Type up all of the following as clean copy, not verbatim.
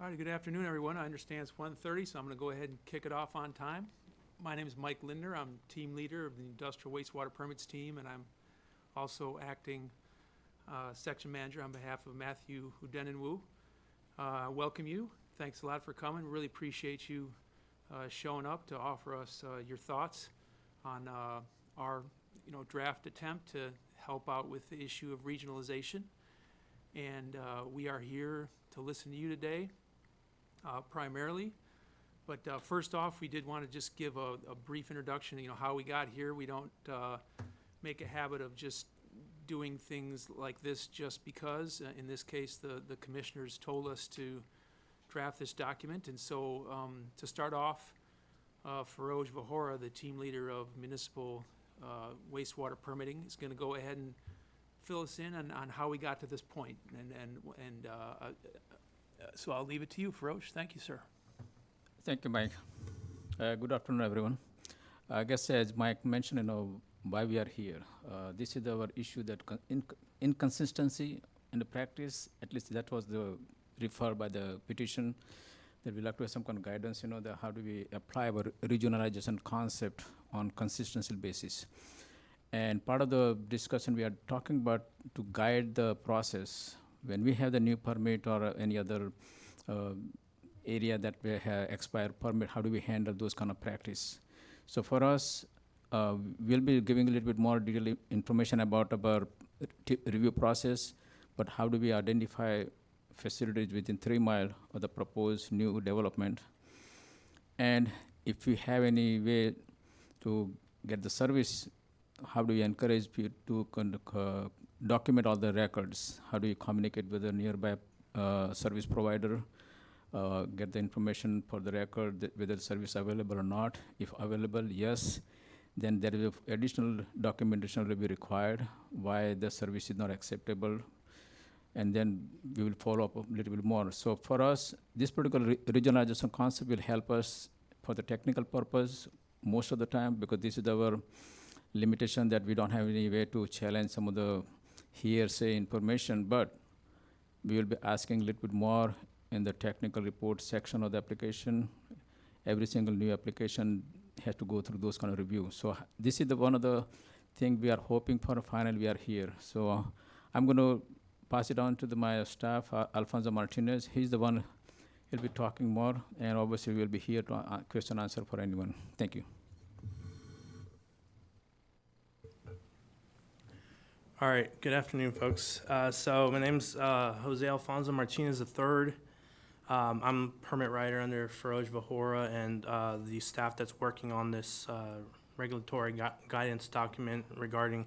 All right, good afternoon, everyone. I understand it's 1:30, so I'm going to go ahead and kick it off on time. My name is Mike Lindner. I'm team leader of the Industrial Wastewater Permits team, and I'm also acting section manager on behalf of Matthew Hudenenwu. Welcome you. Thanks a lot for coming. Really appreciate you showing up to offer us your thoughts on our draft attempt to help out with the issue of regionalization. And we are here to listen to you today. Primarily. But first off, we did want to just give a brief introduction, how we got here. We don't make a habit of just doing things like this just because. In this case, the commissioners told us to draft this document. And so to start off, Feroz Vahora, the team leader of municipal wastewater permitting, is going to go ahead and fill us in on how we got to this point. So I'll leave it to you, Feroz. Thank you, sir. Thank you, Mike. Good afternoon, everyone. I guess as Mike mentioned, why we are here. This is our issue that inconsistency in the practice, at least that was the referred by the petition, that we like to have some kind of guidance, that how do we apply our regionalization concept on consistency basis. And part of the discussion we are talking about to guide the process when we have the new permit or any other area that we have expired permit, how do we handle those kind of practice? So for us, we'll be giving a little bit more detailed information about our review process, but how do we identify facilities within 3 miles of the proposed new development? And if we have any way to get the service, how do we encourage people to document all the records? How do you communicate with a nearby service provider, get the information for the record, whether the service available or not? If available, yes, then there is additional documentation will be required why the service is not acceptable, and then we will follow up a little bit more. So for us, this particular regionalization concept will help us for the technical purpose most of the time, because this is our limitation that we don't have any way to challenge some of the hearsay information, but we will be asking a little bit more in the technical report section of the application. Every single new application has to go through those kind of reviews. So this is one of the things we are hoping for. Finally, we are here. So I'm going to pass it on to my staff, Alfonso Martinez. He's the one he'll be talking more, and obviously we'll be here to question answer for anyone. Thank you. All right, good afternoon, folks. So my name's Jose Alfonso Martinez III. I'm permit writer under Feroz Vahora and the staff that's working on this regulatory guidance document regarding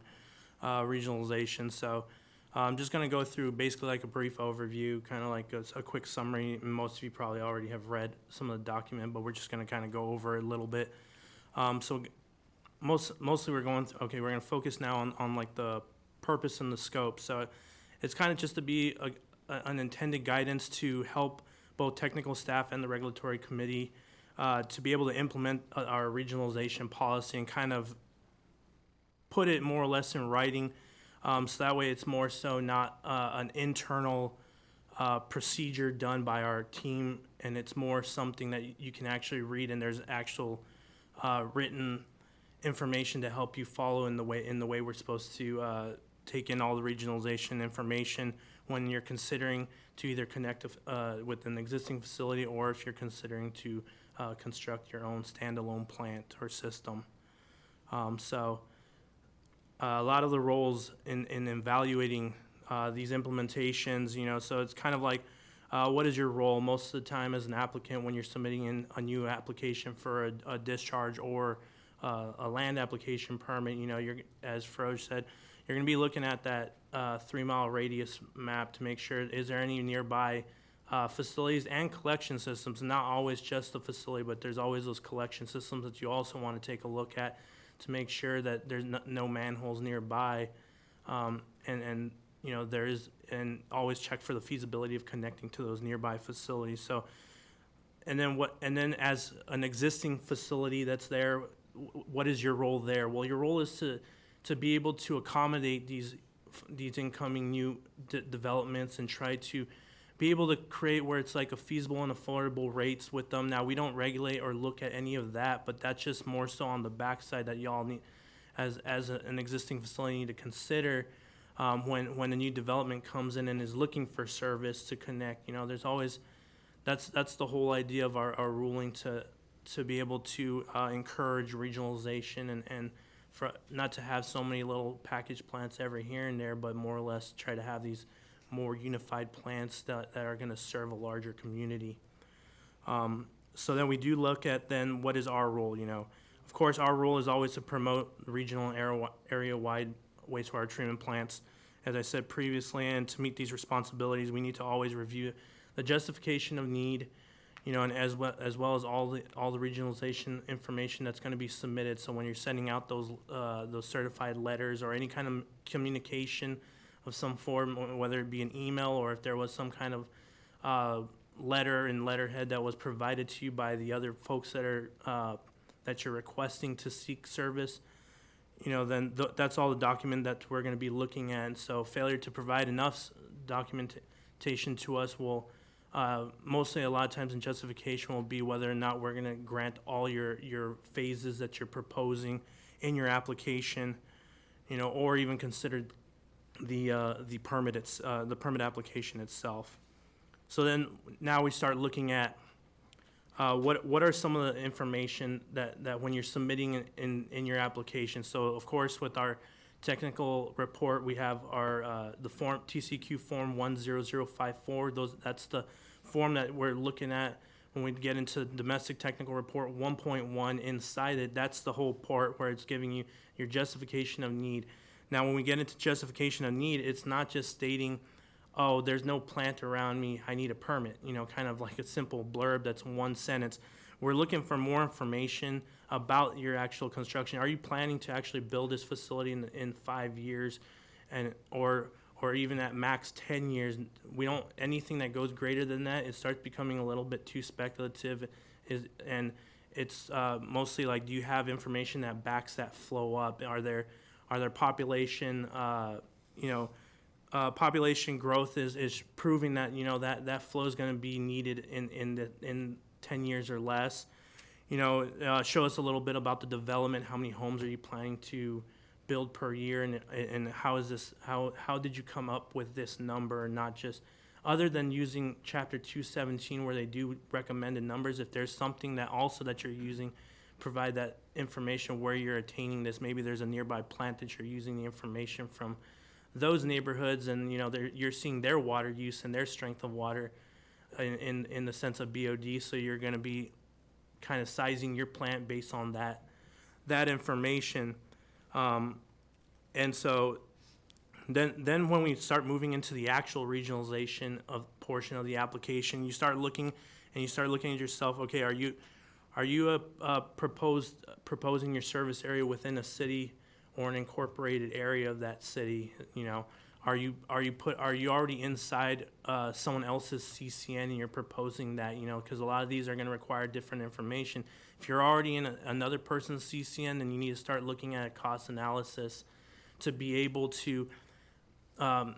regionalization. So I'm just going to go through basically like a brief overview, kind of like a quick summary. Most of you probably already have read some of the document, but we're just going to kind of go over it a little bit. So mostly we're going to, we're going to focus now on like the purpose and the scope. So it's kind of just to be an intended guidance to help both technical staff and the regulatory committee to be able to implement our regionalization policy and kind of put it more or less in writing. So that way it's more so not an internal procedure done by our team, and it's more something that you can actually read, and there's actual written information to help you follow in the way we're supposed to take in all the regionalization information when you're considering to either connect with an existing facility, or if you're considering to construct your own standalone plant or system. So a lot of the roles in evaluating these implementations, so it's kind of like, what is your role most of the time as an applicant when you're submitting in a new application for a discharge or a land application permit? You're, as Feroz said, you're going to be looking at that 3-mile radius map to make sure, is there any nearby facilities and collection systems? Not always just the facility, but there's always those collection systems that you also want to take a look at to make sure that there's no manholes nearby. And there is, and always check for the feasibility of connecting to those nearby facilities. So, and then as an existing facility that's there, what is your role there? Well, your role is to be able to accommodate these incoming new developments and try to be able to create where it's like a feasible and affordable rates with them. Now, we don't regulate or look at any of that, but that's just more so on the backside that y'all need, an existing facility, need to consider when a new development comes in and is looking for service to connect. You know, there's always, that's the whole idea of our ruling, to be able to encourage regionalization and for not to have so many little package plants every here and there, but more or less try to have these more unified plants that are going to serve a larger community. So then we do look at then what is our role, you know. Of course, our role is always to promote regional and area-wide wastewater treatment plants. As I said previously, and to meet these responsibilities, we need to always review the justification of need, you know, and as well as all the regionalization information that's going to be submitted. So when you're sending out those certified letters or any kind of communication of some form, whether it be an email or if there was some kind of letter and letterhead that was provided to you by the other folks that are that you're requesting to seek service, you know, then that's all the document that we're going to be looking at. And so failure to provide enough documentation to us will mostly, a lot of times in justification, will be whether or not we're going to grant all your phases that you're proposing in your application, you know, or even consider the permit application itself. So then now we start looking at what are some of the information that when you're submitting in your application. So of course, with our technical report, we have our the form TCQ form 10054. That's the form that we're looking at when we get into domestic technical report 1.1. Inside it, that's the whole part where it's giving you your justification of need. Now, when we get into justification of need, it's not just stating, oh, there's no plant around me, I need a permit, you know, kind of like a simple blurb that's one sentence. We're looking for more information about your actual construction. Are you planning to actually build this facility in 5 years, and or even at max 10 years? We don't, anything that goes greater than that, it starts becoming a little bit too speculative. And it's mostly like, do you have information that backs that flow up? Are there population, population growth is proving that, you know, that flow is going to be needed in 10 years or less. You know, show us a little bit about the development. How many homes are you planning to build per year, and how is this? How did you come up with this number? Not just, other than using Chapter 217 where they do recommended numbers. If there's something that also that you're using, provide that information where you're attaining this. Maybe there's a nearby plant that you're using the information from those neighborhoods, and you know you're seeing their water use and their strength of water in the sense of BOD. So you're going to be kind of sizing your plant based on that information. And so then when we start moving into the actual regionalization of portion of the application, you start looking at yourself. Okay, are you proposing your service area within a city or an incorporated area of that city? You know, are you already inside someone else's CCN and you're proposing that? You know, because a lot of these are going to require different information. If you're already in another person's CCN, then you need to start looking at a cost analysis to be able to, map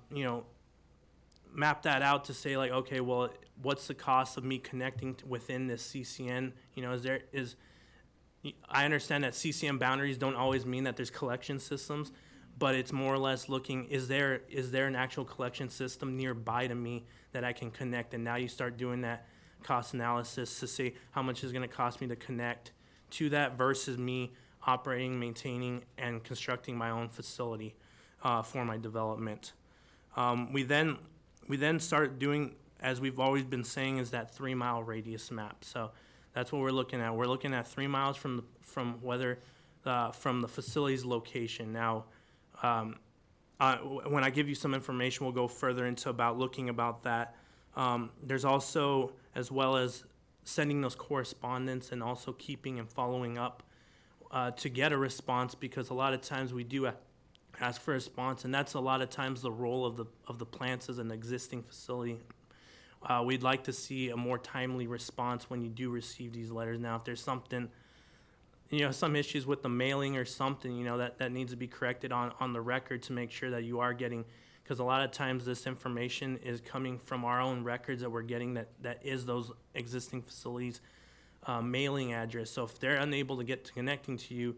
that out to say like, okay, well, what's the cost of me connecting within this CCN? You know, I understand that CCN boundaries don't always mean that there's collection systems, but it's more or less looking, is there an actual collection system nearby to me that I can connect? And now you start doing that cost analysis to see how much is going to cost me to connect to that versus me operating, maintaining, and constructing my own facility for my development. We then start doing, as we've always been saying, is that 3 mile radius map. So that's what we're looking at. We're looking at 3 miles from the facility's location. Now, when I give you some information, we'll go further into looking about that. There's also, as well as sending those correspondence and also keeping and following up to get a response, because a lot of times we do ask for a response, and that's a lot of times the role of the plants as an existing facility. We'd like to see a more timely response when you do receive these letters. Now, if there's something, some issues with the mailing or something, that needs to be corrected on the record to make sure that you are getting because a lot of times this information is coming from our own records that we're getting that is those existing facilities' mailing address. So if they're unable to get to connecting to you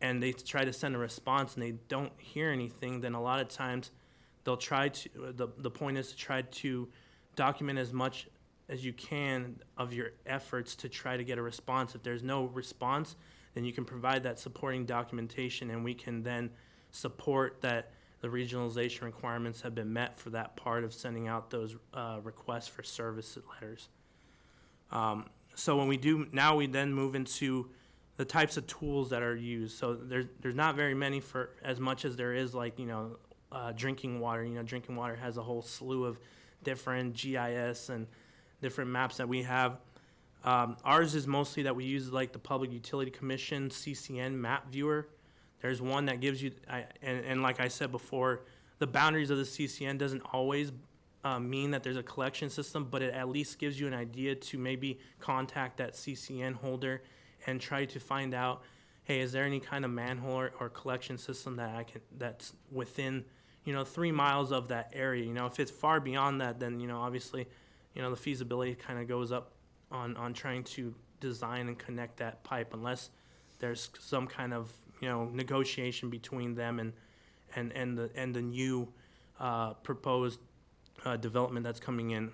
and they try to send a response and they don't hear anything, then a lot of times they'll try to, the point is to try to document as much as you can of your efforts to try to get a response. If there's no response, then you can provide that supporting documentation, and we can then support that the regionalization requirements have been met for that part of sending out those requests for service letters. So when we do, now we then move into the types of tools that are used. So there's not very many for as much as there is, like, drinking water. Drinking water has a whole slew of different GIS and different maps that we have. Ours is mostly that we use like the Public Utility Commission CCN map viewer. There's one that gives you, and like I said before, the boundaries of the CCN doesn't always mean that there's a collection system, but it at least gives you an idea to maybe contact that CCN holder and try to find out, hey, is there any kind of manhole or collection system that's within 3 miles of that area. If it's far beyond that, then obviously the feasibility kind of goes up on trying to design and connect that pipe, unless there's some kind of negotiation between them and the new proposed development that's coming in.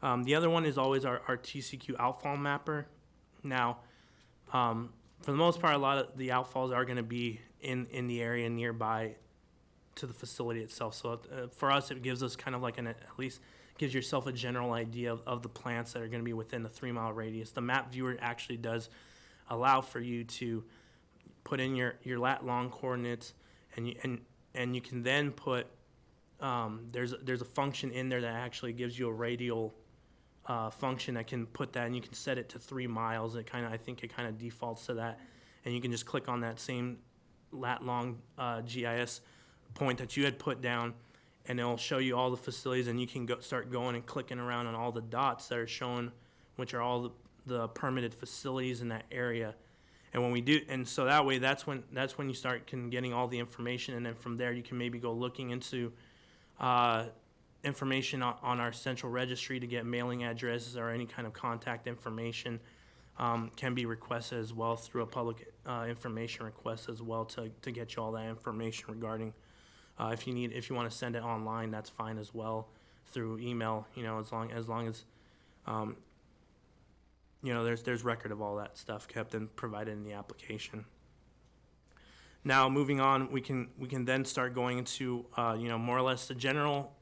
The other one is always our TCQ outfall mapper. Now, for the most part, a lot of the outfalls are going to be in the area nearby to the facility itself. So for us, it gives us kind of like at least gives yourself a general idea of the plants that are going to be within the 3 mile radius. The map viewer actually does allow for you to put in your lat long coordinates, and you can then put there's a function in there that actually gives you a radial function that can put that, and you can set it to 3 miles. I think it kind of defaults to that, and you can just click on that same lat long GIS point that you had put down, and it'll show you all the facilities, and you can start going and clicking around on all the dots that are shown, which are all the permitted facilities in that area. And when we do, and so that way, that's when you start getting all the information, and then from there you can maybe go looking into information on our central registry to get mailing addresses or any kind of contact information. Can be requested as well through a public information request as well to get you all that information regarding. If you want to send it online, that's fine as well through email. As long as there's record of all that stuff kept and provided in the application. Now, moving on, we can then start going into more or less the general,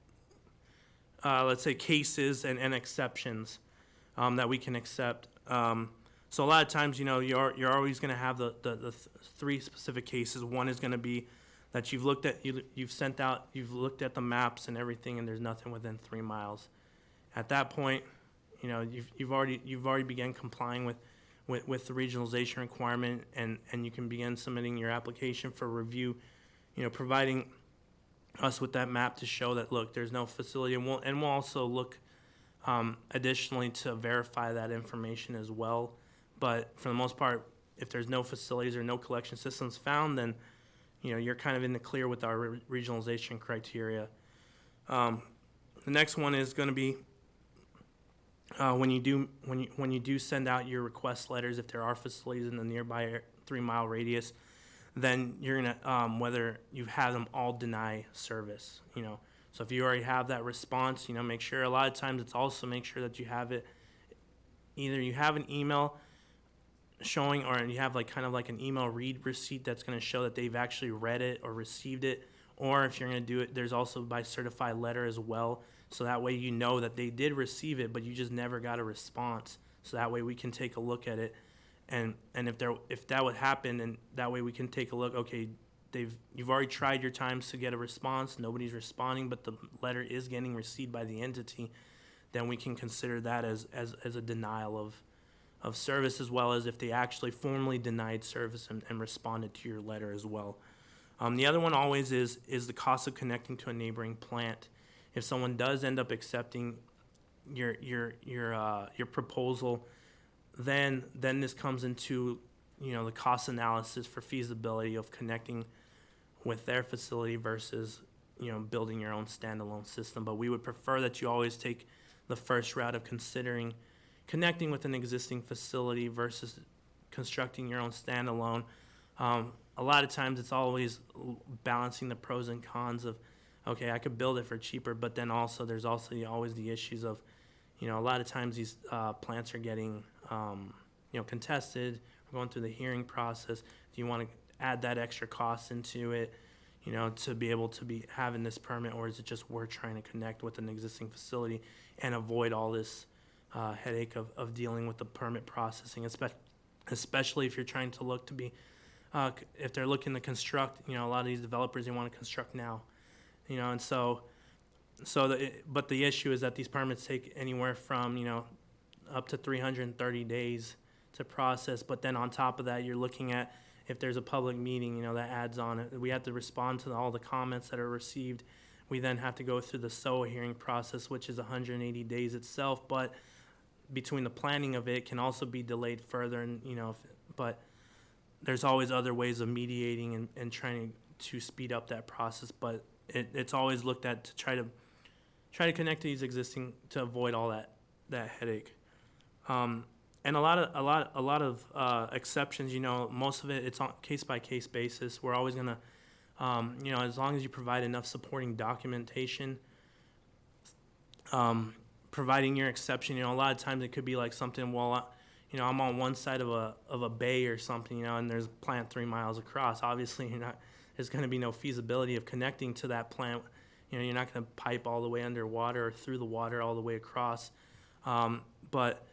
let's say, cases and exceptions that we can accept. So a lot of times, you're always going to have the 3 specific cases. One is going to be that you've looked at, you've looked at the maps and everything, and there's nothing within 3 miles. At that point, you've already begun complying with the regionalization requirement, and you can begin submitting your application for review, providing us with that map to show that, look, there's no facility, and we'll also look additionally to verify that information as well. But for the most part, if there's no facilities or no collection systems found, then you're kind of in the clear with our regionalization criteria. The next one is going to be when you do send out your request letters, if there are facilities in the nearby 3 mile radius, then you're gonna whether you have them all deny service. So if you already have that response, make sure. A lot of times it's also make sure that you have it. Either you have an email showing, or you have kind of like an email read receipt that's going to show that they've actually read it or received it. Or if you're going to do it, there's also by certified letter as well. So that way that they did receive it, but you just never got a response. So that way we can take a look at it, and if that would happen, and that way we can take a look. Okay, you've already tried your times to get a response. Nobody's responding, but the letter is getting received by the entity. Then we can consider that as a denial of service, as well as if they actually formally denied service and responded to your letter as well. The other one always is the cost of connecting to a neighboring plant. If someone does end up accepting your proposal, then this comes into the cost analysis for feasibility of connecting with their facility versus building your own standalone system. But we would prefer that you always take the first route of considering connecting with an existing facility versus constructing your own standalone. A lot of times it's always balancing the pros and cons of, okay, I could build it for cheaper, but then also there's also always the issues of, a lot of times these plants are getting, contested. We're going through the hearing process. Do you want to add that extra cost into it, to be able to be having this permit, or is it just worth trying to connect with an existing facility and avoid all this headache of dealing with the permit processing, especially if you're trying to look to be, if they're looking to construct, a lot of these developers, they want to construct now, and but the issue is that these permits take anywhere from, up to 330 days to process, but then on top of that, you're looking at, if there's a public meeting, that adds on it. We have to respond to all the comments that are received. We then have to go through the SOA hearing process, which is 180 days itself, but between the planning of it can also be delayed further, and, but there's always other ways of mediating and trying to speed up that process, but it's always looked at to try to connect to these existing, to avoid all that headache. And a lot of exceptions, most of it's on case-by-case basis. We're always going to, as long as you provide enough supporting documentation, providing your exception, a lot of times it could be like something, well, I'm on one side of a bay or something, and there's a plant 3 miles across. Obviously, there's going to be no feasibility of connecting to that plant. You're not going to pipe all the way underwater or through the water all the way across. But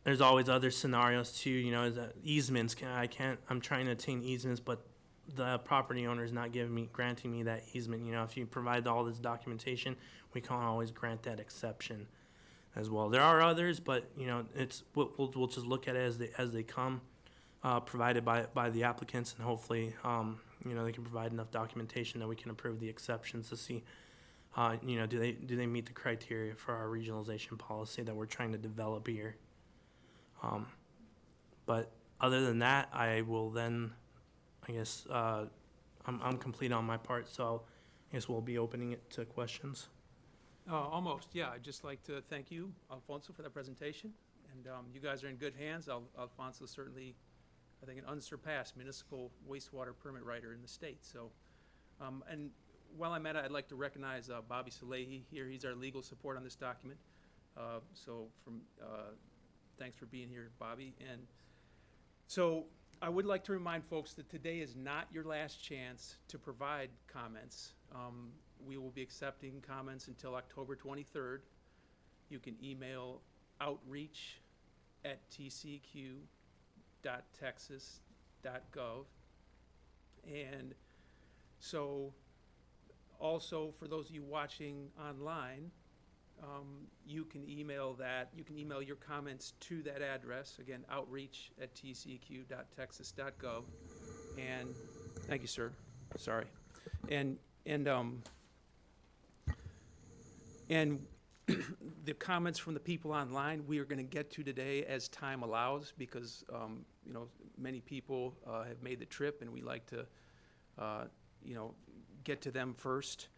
there's always other scenarios too, that easements. I'm trying to attain easements, but the property owner is not granting me that easement. If you provide all this documentation, we can't always grant that exception as well. There are others, but we'll just look at it as they come, provided by the applicants, and hopefully they can provide enough documentation that we can approve the exceptions to see do they meet the criteria for our regionalization policy that we're trying to develop here. But other than that, I will then, I guess, I'm complete on my part, so I guess we'll be opening it to questions. Almost, yeah. I'd just like to thank you, Alfonso, for that presentation. And you guys are in good hands. Alfonso certainly, I think, an unsurpassed municipal wastewater permit writer in the state. So, and while I'm at it, I'd like to recognize Bobby Salehi here. He's our legal support on this document. Thanks for being here, Bobby. And so I would like to remind folks that today is not your last chance to provide comments. We will be accepting comments until October 23rd. You can email outreach@tcq.texas.gov. And so also for those of you watching online, you can email your comments to that address, again, outreach@tcq.texas.gov. And thank you, sir. Sorry. And the comments from the people online, we are going to get to today as time allows, because many people have made the trip, and we like to get to them first.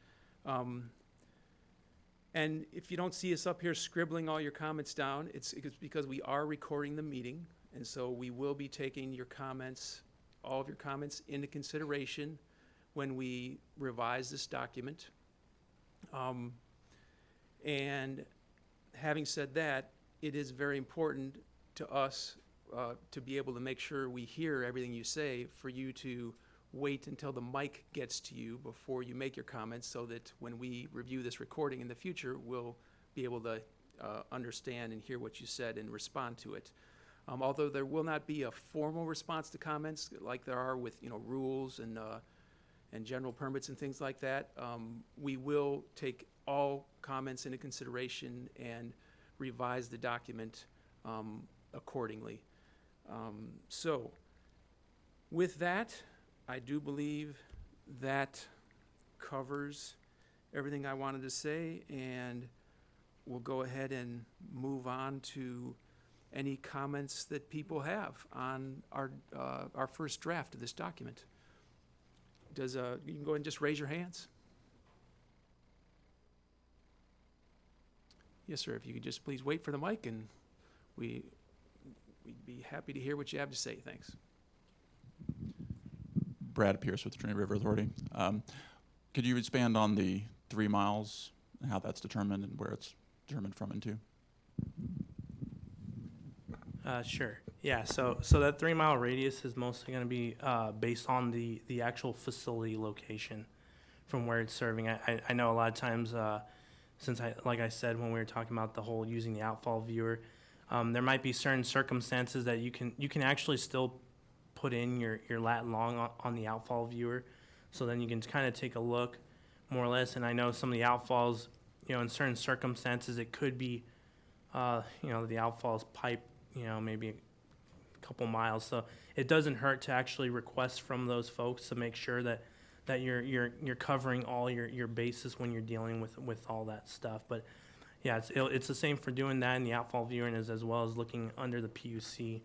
And if you don't see us up here scribbling all your comments down, it's because we are recording the meeting, and so we will be taking your comments, all of your comments, into consideration when we revise this document. And having said that, it is very important to us to be able to make sure we hear everything you say, for you to wait until the mic gets to you before you make your comments, so that when we review this recording in the future, we'll be able to understand and hear what you said and respond to it. Although there will not be a formal response to comments like there are with rules and general permits and things like that, we will take all comments into consideration and revise the document accordingly. So with that, I do believe that covers everything I wanted to say, and we'll go ahead and move on to any comments that people have on our first draft of this document. You can go ahead and just raise your hands. Yes, sir. If you could just please wait for the mic, and we'd be happy to hear what you have to say. Thanks. Brad Pierce with Trinity River Authority. Could you expand on the 3 miles and how that's determined and where it's determined from and to? Sure. Yeah. So that 3 mile radius is mostly going to be based on the actual facility location from where it's serving. I know a lot of times, since like I said when we were talking about the whole using the outfall viewer, there might be certain circumstances that you can actually still put in your lat and long on the outfall viewer, so then you can kind of take a look more or less. And I know some of the outfalls, in certain circumstances it could be the outfall's pipe, maybe a couple miles. So it doesn't hurt to actually request from those folks to make sure that you're covering all your bases when you're dealing with all that stuff. But yeah, it's the same for doing that in the outfall viewing as well as looking under the PUC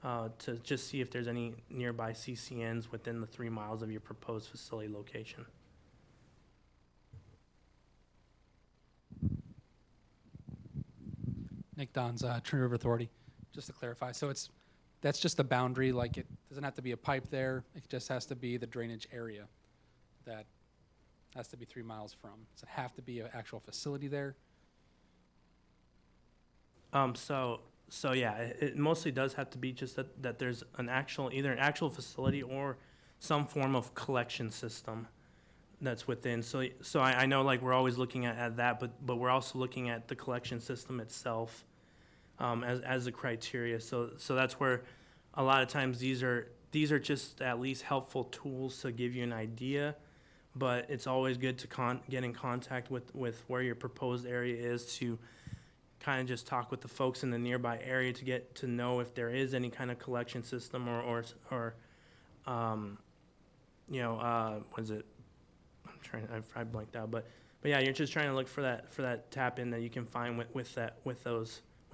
to just see if there's any nearby CCNs within the 3 miles of your proposed facility location. Nick Don's Trinity River Authority. Just to clarify, so that's just the boundary. Like, it doesn't have to be a pipe there. It just has to be the drainage area that has to be 3 miles from. Does it have to be an actual facility there? So yeah, it mostly does have to be just that there's either an actual facility or some form of collection system that's within. So I know, like, we're always looking at that, but we're also looking at the collection system itself as a criteria. So that's where a lot of times these are just at least helpful tools to give you an idea, but it's always good to get in contact with where your proposed area is to kind of just talk with the folks in the nearby area to get to know if there is any kind of collection system or what is it? I blanked out, but yeah, you're just trying to look for that tap in that you can find with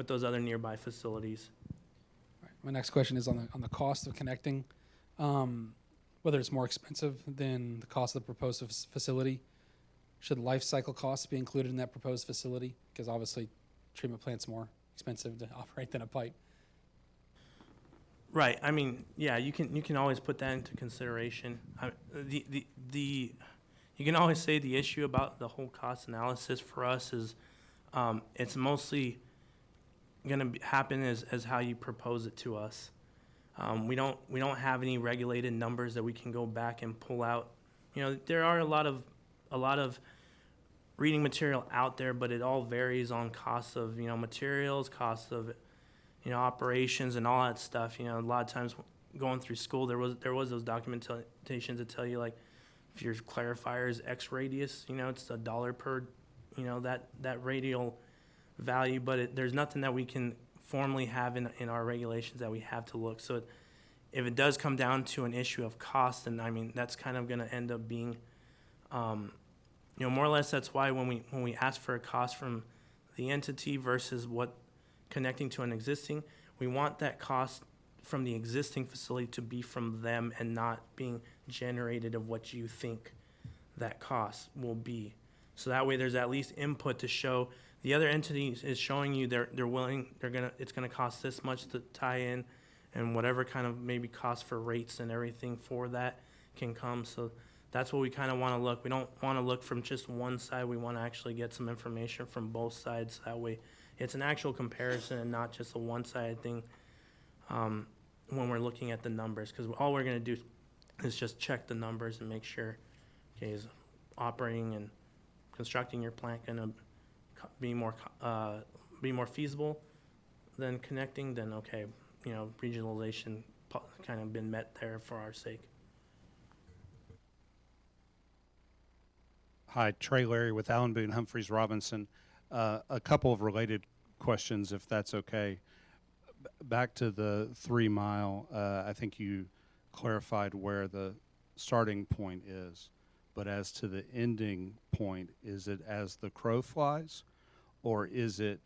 those other nearby facilities. Right. My next question is on the cost of connecting, whether it's more expensive than the cost of the proposed facility. Should life cycle costs be included in that proposed facility? Because obviously, treatment plant's more expensive to operate than a pipe. Right. I mean, yeah, you can always put that into consideration. You can always say the issue about the whole cost analysis for us is it's mostly going to happen as how you propose it to us. We don't have any regulated numbers that we can go back and pull out. There are a lot of reading material out there, but it all varies on costs of materials, costs of operations, and all that stuff. A lot of times going through school, there was those documentations that tell you, like, if your clarifier is X radius, it's $1 per that radial value, but there's nothing that we can formally have in our regulations that we have to look. So if it does come down to an issue of cost, then I mean that's kind of going to end up being more or less. That's why when we ask for a cost from the entity versus what connecting to an existing, we want that cost from the existing facility to be from them and not being generated of what you think that cost will be. So that way there's at least input to show the other entity is showing you it's gonna cost this much to tie in, and whatever kind of maybe cost for rates and everything for that can come. So that's what we kind of want to look. We don't want to look from just one side. We want to actually get some information from both sides. That way it's an actual comparison and not just a one-sided thing when we're looking at the numbers, because all we're going to do is just check the numbers and make sure, okay, is operating and constructing your plant going to be more feasible than connecting, then okay, regionalization kind of been met there for our sake. Hi, Trey Larry with Allen Boone Humphreys Robinson. A couple of related questions, if that's okay. Back to the 3 mile, I think you clarified where the starting point is, but as to the ending point, is it as the crow flies, or is it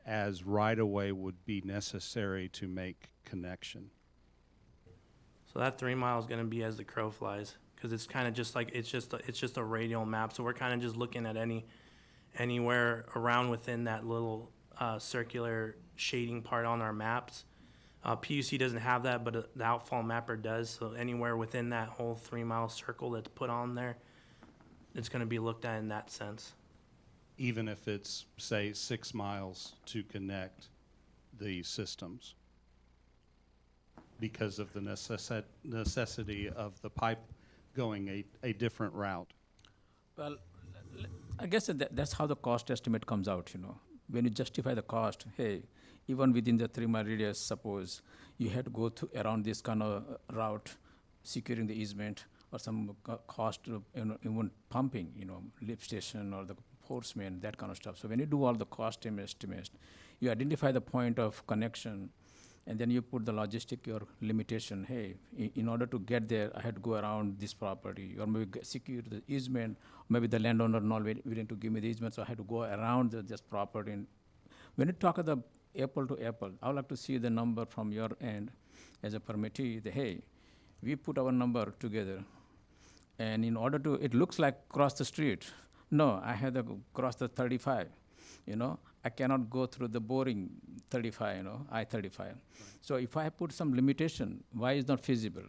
as right-of-way would be necessary to make connection? So that 3 mile is going to be as the crow flies, because it's kind of just like it's just a radial map. So we're kind of just looking at anywhere around within that little circular shading part on our maps. PUC doesn't have that, but the outfall mapper does. So anywhere within that whole 3-mile circle that's put on there, it's going to be looked at in that sense. Even if it's, say, 6 miles to connect the systems because of the necessity of the pipe going a different route. Well, I guess that's how the cost estimate comes out, When you justify the cost, hey, even within the 3-mile radius, suppose you had to go around this kind of route, securing the easement, or some cost of even pumping, lift station or the force main, that kind of stuff. So when you do all the cost estimates, you identify the point of connection, and then you put the logistic, your limitation. Hey, in order to get there, I had to go around this property, or maybe secure the easement. Maybe the landowner not willing to give me the easement, so I had to go around this property. And when you talk of the apple to apple, I would like to see the number from your end as a permittee. Hey, we put our number together, and in order to, it looks like cross the street. No, I had to cross the 35. I cannot go through the boring 35, I-35. Right. So if I put some limitation, why is not feasible?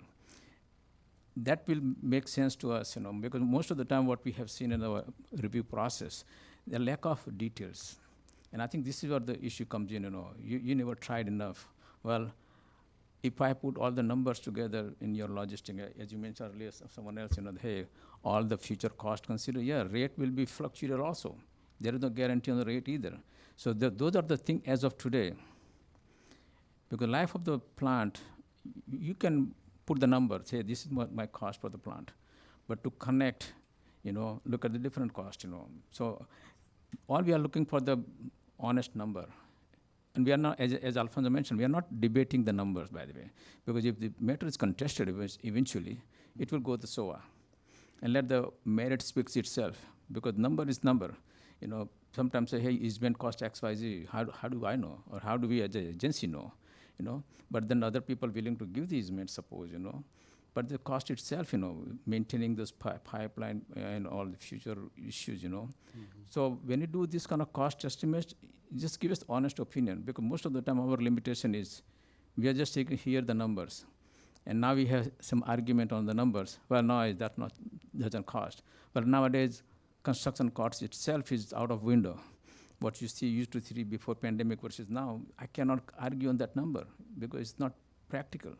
That will make sense to us, because most of the time what we have seen in our review process, the lack of details. And I think this is where the issue comes in, you never tried enough. Well, if I put all the numbers together in your logistic, as you mentioned earlier, someone else, hey, all the future cost considered, rate will be fluctuated also. There is no guarantee on the rate either. So those are the things as of today. Because life of the plant, you can put the number, say this is my cost for the plant. But to connect, look at the different cost, So all we are looking for the honest number. And we are not, as Alfonso mentioned, we are not debating the numbers, by the way. Because if the matter is contested eventually, it will go to SOA. And let the merit speaks itself. Because number is number. Sometimes say, hey, easement cost X, Y, Z. How do I know? Or how do we as an agency know? But then other people willing to give the easement, suppose, But the cost itself, maintaining this pipeline and all the future issues, So when you do this kind of cost estimates, just give us honest opinion, because most of the time our limitation is, we are just taking here the numbers. And now we have some argument on the numbers. Well, no, that doesn't cost. But nowadays, construction cost itself is out of window. What you used to see before pandemic versus now, I cannot argue on that number because it's not practical.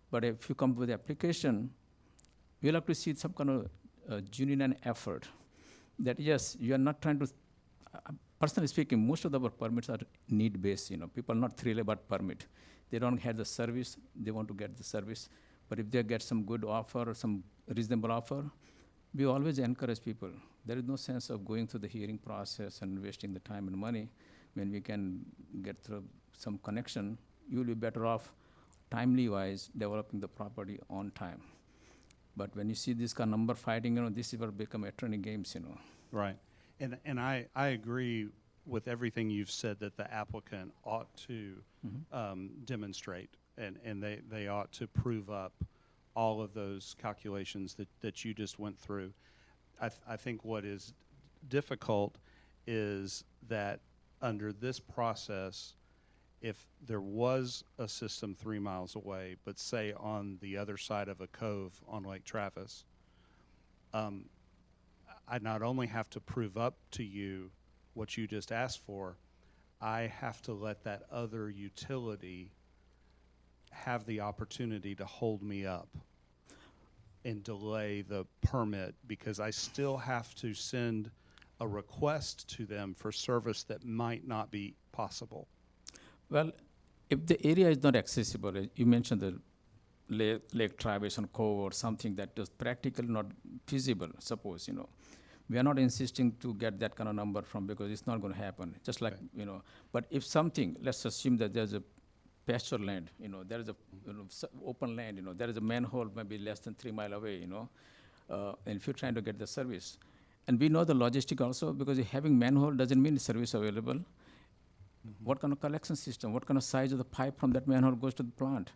But if you come with the application, we'll have to see some kind of genuine effort that, yes, you are not trying to, personally speaking, most of our permits are need-based, People are not thrilled about permit. They don't have the service, they want to get the service. But if they get some good offer or some reasonable offer, we always encourage people. There is no sense of going through the hearing process and wasting the time and money when we can get through some connection. You will be better off, timely-wise, developing the property on time. But when you see this kind of number fighting, this is where become attorney games, Right. And I agree with everything you've said that the applicant ought to demonstrate, and they ought to prove up all of those calculations that you just went through. I think what is difficult is that under this process, if there was a system 3 miles away, but say on the other side of a cove on Lake Travis, I not only have to prove up to you what you just asked for, I have to let that other utility have the opportunity to hold me up and delay the permit, because I still have to send a request to them for service that might not be possible. Well, if the area is not accessible, you mentioned the Lake Travis and Cove or something that is practically not feasible, suppose, We are not insisting to get that kind of number from, because it's not going to happen. Just like, but if something, let's assume that there's a pasture land, there is a open land, there is a manhole maybe less than 3 miles away, and if you're trying to get the service. And we know the logistic also, because having manhole doesn't mean service available. What kind of collection system, what kind of size of the pipe from that manhole goes to the plant?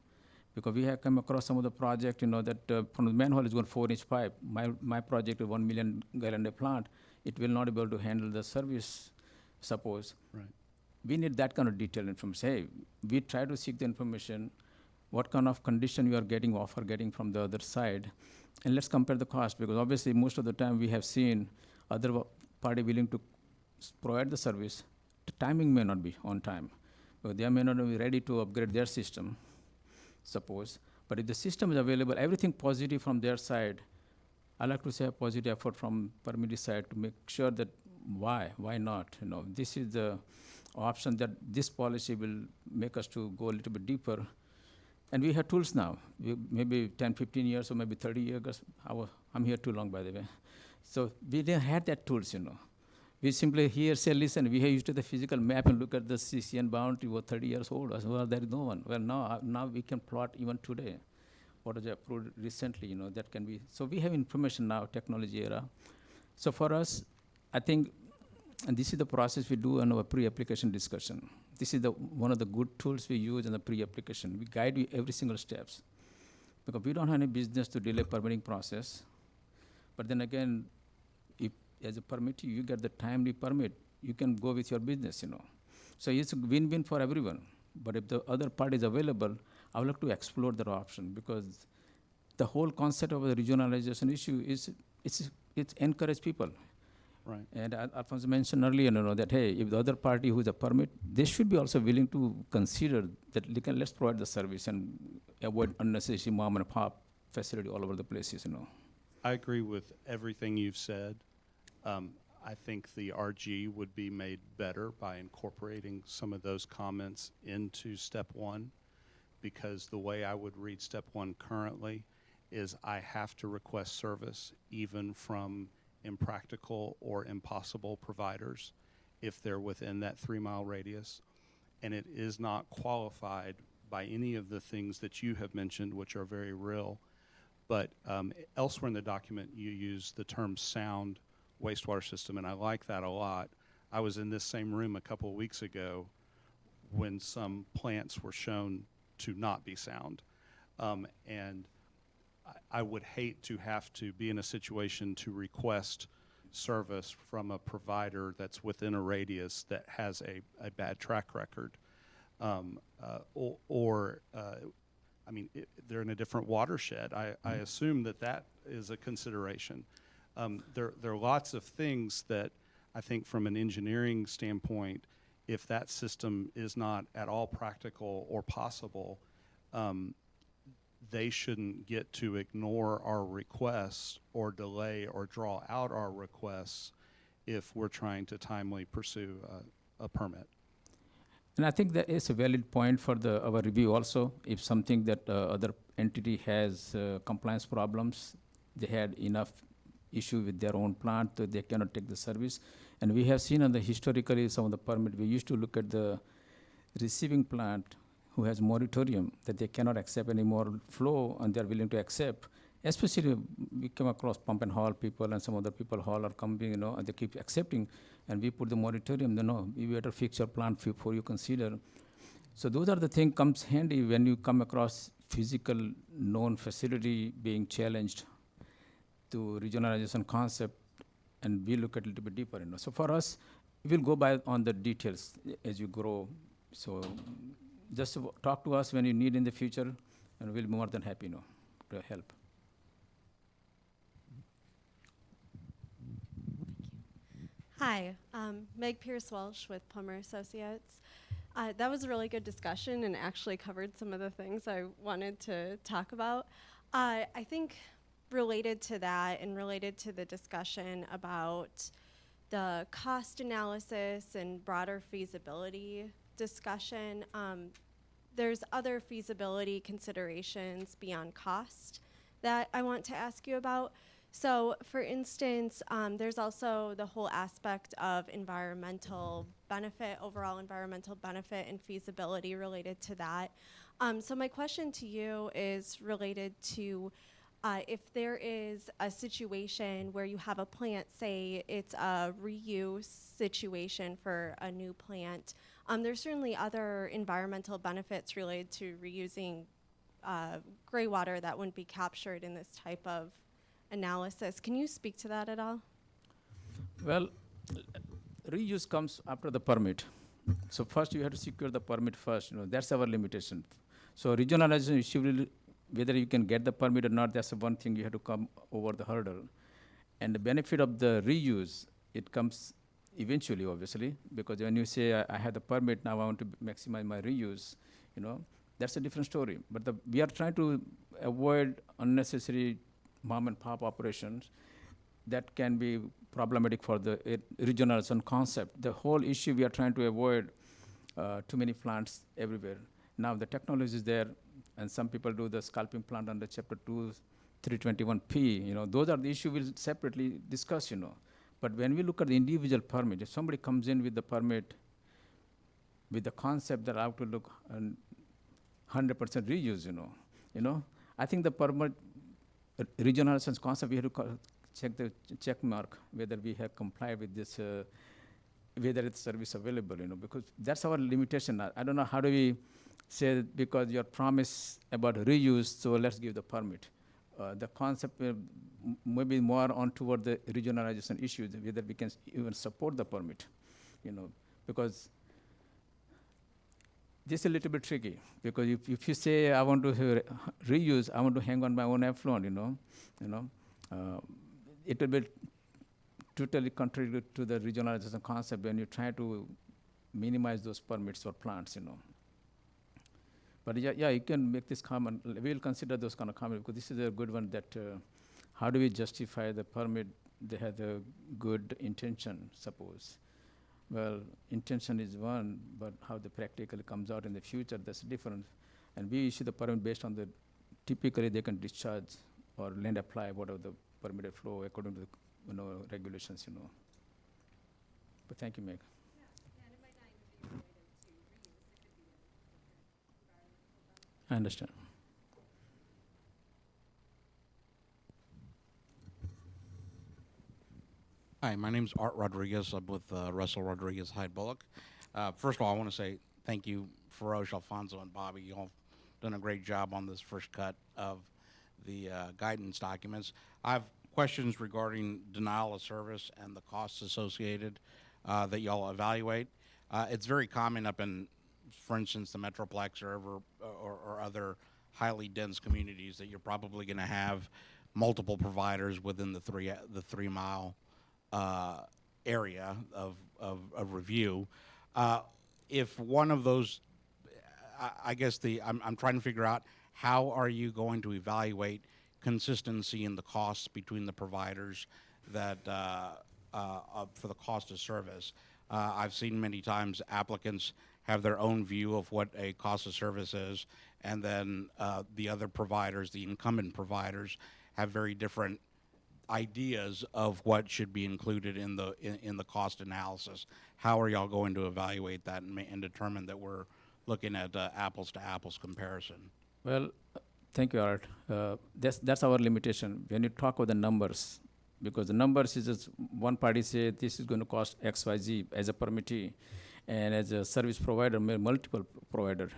Because we have come across some of the project, that from the manhole is going 4-inch pipe. My project is 1 million gallon a plant. it will not be able to handle the service, suppose. Right. We need that kind of detailed information. Hey, we try to seek the information, what kind of condition you are getting, offer getting from the other side, and let's compare the cost, because obviously most of the time we have seen other party willing to provide the service, the timing may not be on time. They may not be ready to upgrade their system, suppose. But if the system is available, everything positive from their side, I like to say a positive effort from permittee side to make sure that why not? This is the option that this policy will make us to go a little bit deeper. And we have tools now, maybe 10, 15 years or maybe 30 years. I'm here too long, by the way. So we didn't have that tools, We simply here say, listen, we have used the physical map and look at the CCN boundary was 30 years old. I said, well, there is no one. Well, now we can plot even today. What was approved recently, that can be. So we have information now, technology era. So for us, I think, and this is the process we do in our pre-application discussion. This is one of the good tools we use in the pre-application. We guide you every single steps. Because we don't have any business to delay permitting process. But then again, if as a permittee, you get the timely permit, you can go with your business, So it's a win-win for everyone. But if the other party is available, I would like to explore that option, because the whole concept of the regionalization issue is it's encourage people. Right. And Alfonso mentioned earlier, that hey, if the other party who is a permit, they should be also willing to consider that let's provide the service and avoid unnecessary mom and pop facility all over the places, I agree with everything you've said. I think the RG would be made better by incorporating some of those comments into step one, because the way I would read step one currently is I have to request service even from impractical or impossible providers if they're within that 3-mile radius. And it is not qualified by any of the things that you have mentioned, which are very real. But elsewhere in the document, you use the term sound wastewater system, and I like that a lot. I was in this same room a couple of weeks ago when some plants were shown to not be sound. And I would hate to have to be in a situation to request service from a provider that's within a radius that has a bad track record. They're in a different watershed. I assume that is a consideration. There are lots of things that I think from an engineering standpoint, if that system is not at all practical or possible, they shouldn't get to ignore our requests or delay or draw out our requests if we're trying to timely pursue a permit. And I think that is a valid point for our review also. If something that other entity has compliance problems, they had enough issue with their own plant that they cannot take the service. And we have seen historically some of the permit, we used to look at the receiving plant who has moratorium that they cannot accept any more flow and they're willing to accept. Especially we come across pump and haul people and some other people haul are coming, and they keep accepting, and we put the moratorium, we better fix your plant before you consider. So those are the things comes handy when you come across physical known facility being challenged to regionalization concept, and we look at it a little bit deeper, So for us, we'll go by on the details as you grow. So just talk to us when you need in the future, and we'll be more than happy, to help. Hi, Meg Pierce-Welsh with Plummer Associates. That was a really good discussion and actually covered some of the things I wanted to talk about. I think related to that and related to the discussion about the cost analysis and broader feasibility discussion, there's other feasibility considerations beyond cost that I want to ask you about. So for instance, there's also the whole aspect of environmental benefit, overall environmental benefit and feasibility related to that. So my question to you is related to if there is a situation where you have a plant, say it's a reuse situation for a new plant, there's certainly other environmental benefits related to reusing gray water that wouldn't be captured in this type of analysis. Can you speak to that at all? Well, reuse comes after the permit. So first you have to secure the permit first, that's our limitation. So regionalization issue, whether you can get the permit or not, that's the one thing you have to come over the hurdle. And the benefit of the reuse, it comes eventually, obviously, because when you say, I have the permit, now I want to maximize my reuse, that's a different story. But we are trying to avoid unnecessary mom and pop operations that can be problematic for the regionalization concept. The whole issue we are trying to avoid too many plants everywhere. Now the technology is there, and some people do the scalping plant under Chapter 2, 321P. Those are the issues we'll separately discuss. But when we look at the individual permit, if somebody comes in with the permit with the concept that I have to look and 100% reuse, I think the permit regionalization concept, we have to check the check mark whether we have complied with this, whether it's service available, because that's our limitation. I don't know how do we say that because your promise about reuse, so let's give the permit. The concept may be more on toward the regionalization issues, whether we can even support the permit, because this is a little bit tricky, because if you say I want to reuse, I want to hang on my own effluent, it will be totally contrary to the regionalization concept when you try to minimize those permits for plants, But yeah, you can make this common. We'll consider those kind of comments, because this is a good one that how do we justify the permit? They had a good intention, suppose. Well, intention is one, but how the practically comes out in the future, that's different. And we issue the permit based on the, typically they can discharge or land apply whatever the permitted flow according to the regulations, But thank you, Meg. I understand. Hi, my name's Art Rodriguez. I'm with Russell Rodriguez Hyde Bullock. First of all, I want to say thank you, Feroz, Alfonso, and Bobby. You all done a great job on this first cut of the guidance documents. I have questions regarding denial of service and the costs associated that y'all evaluate. It's very common up in, for instance, the Metroplex or other highly dense communities that you're probably going to have multiple providers within the 3 mile area of review. If one of those, I guess I'm trying to figure out how are you going to evaluate consistency in the costs between the providers that for the cost of service. I've seen many times applicants have their own view of what a cost of service is, and then the other providers, the incumbent providers, have very different ideas of what should be included in the cost analysis. How are y'all going to evaluate that and determine that we're looking at apples to apples comparison? Well, thank you, Art. That's our limitation when you talk about the numbers, because the numbers is just one party say this is going to cost X, Y, Z as a permittee, and as a service provider, multiple provider,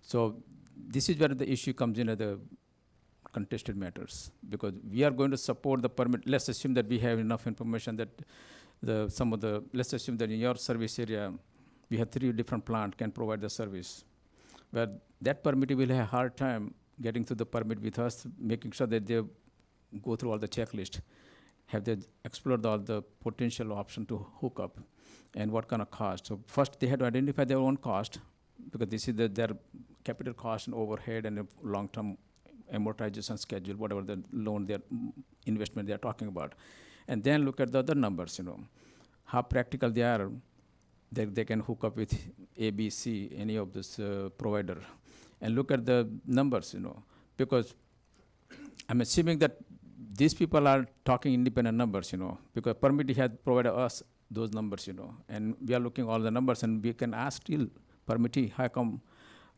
So this is where the issue comes in, the contested matters, because we are going to support the permit. Let's assume that we have enough information that let's assume that in your service area, we have 3 different plants can provide the service. But that permittee will have a hard time getting to the permit with us, making sure that they go through all the checklist. Have they explored all the potential option to hook up and what kind of cost? So first they had to identify their own cost, because this is their capital cost and overhead and long-term amortization schedule, whatever the loan, their investment they're talking about. And then look at the other numbers, how practical they are. They can hook up with A, B, C, any of this provider. And look at the numbers, because I'm assuming that these people are talking independent numbers, because permittee had provided us those numbers, and we are looking all the numbers, and we can ask still permittee, how come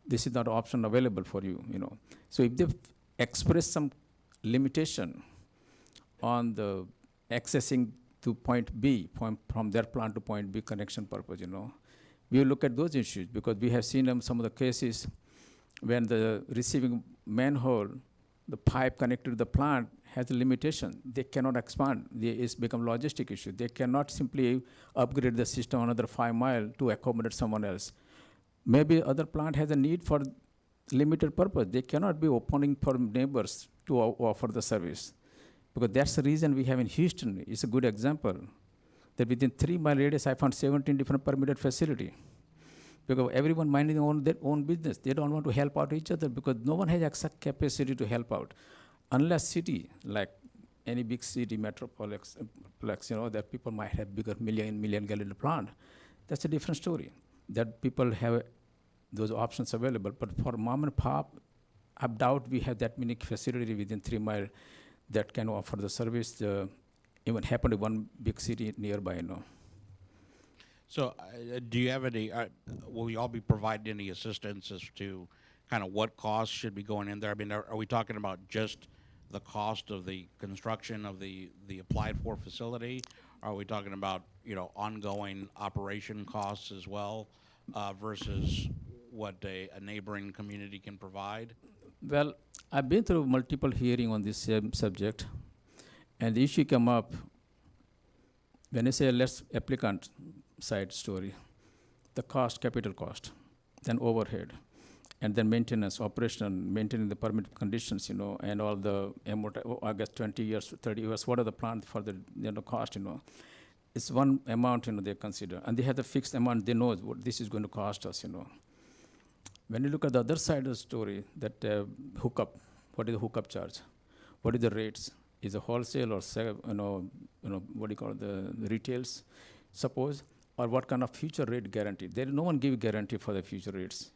this is not an option available for you, So if they express some limitation on the accessing to point B, from their plant to point B connection purpose, we will look at those issues, because we have seen some of the cases when the receiving manhole, the pipe connected to the plant has a limitation. They cannot expand. It's become logistic issue. They cannot simply upgrade the system another 5 miles to accommodate someone else. Maybe other plant has a need for limited purpose. They cannot be opening for neighbors to offer the service. Because that's the reason we have in Houston. It's a good example. That within 3-mile radius, I found 17 different permitted facility. Because everyone minding their own business. They don't want to help out each other because no one has exact capacity to help out. Unless city, like any big city, metropolis, that people might have bigger million gallon plant. That's a different story. That people have those options available. But for mom and pop, I doubt we have that many facility within 3 mile that can offer the service. Even happen to one big city nearby, So, do you have any? Will you all be providing any assistance as to kind of what costs should be going in there? I mean, are we talking about just the cost of the construction of the applied for facility? Are we talking about ongoing operation costs as well, versus what a neighboring community can provide? Well, I've been through multiple hearings on this same subject, and the issue come up when I say less applicant side story, the cost, capital cost, then overhead, and then maintenance, operational, maintaining the permit conditions, and all the I guess 20 years, 30 years, what are the plans for the cost, It's one amount, they consider, and they have the fixed amount, they know what this is going to cost us, When you look at the other side of the story, that hookup, what is the hookup charge? What is the rates? Is it wholesale or what do you call the retails, suppose, or what kind of future rate guarantee? There is no one give guarantee for the future rates,